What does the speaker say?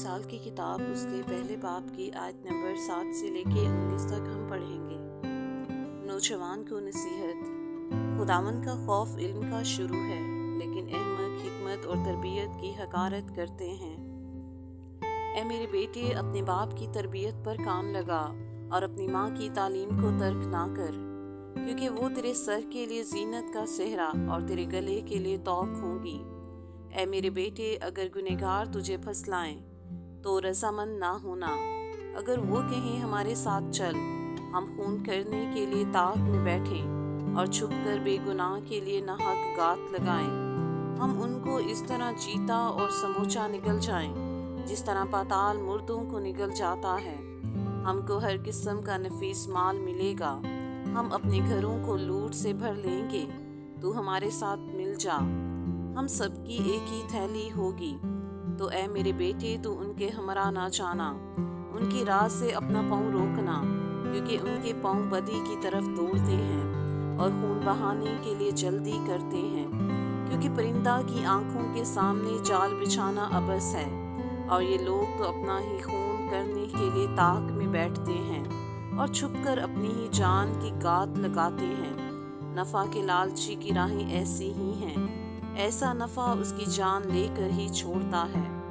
मिसाल की किताब उसके पहले बाब की आयत नंबर 7 से लेके 19 तक हम पढ़ेंगे। नौजवान को नसीहत। खुदावंद का खौफ इल्म का शुरू है, लेकिन अहमक हिकमत और तरबियत की हकारत करते हैं। ए मेरे बेटे, अपने बाप की तरबियत पर काम लगा और अपनी माँ की तालीम को तर्क ना कर, क्योंकि वो तेरे सर के लिए जीनत का सेहरा और तेरे गले के लिए तौक होंगी। ए मेरे बेटे, अगर गुनहगार तुझे फसलाएं तो रजामंद ना होना। अगर वो कहें हमारे साथ चल, हम खून करने के लिए ताक में बैठें और छुपकर बेगुनाह के लिए नाहक गात लगाएं, हम उनको इस तरह जीता और समूचा निगल जाएं जिस तरह पाताल मुर्दों को निगल जाता है। हमको हर किस्म का नफीस माल मिलेगा, हम अपने घरों को लूट से भर लेंगे। तू हमारे साथ मिल जा, हम सबकी एक ही थैली होगी। तो ए मेरे बेटे, तू उनके हमरा ना जाना, उनकी राह से अपना पाँव रोकना, क्योंकि उनके पाँव बदी की तरफ दौड़ते हैं और खून बहाने के लिए जल्दी करते हैं। क्योंकि परिंदा की आंखों के सामने जाल बिछाना अबस है, और ये लोग तो अपना ही खून करने के लिए ताक में बैठते हैं और छुपकर अपनी ही जान की गात लगाते हैं। नफ़ा के लालची की राहें ऐसी ही हैं, ऐसा नफ़ा उसकी जान लेकर ही छोड़ता है।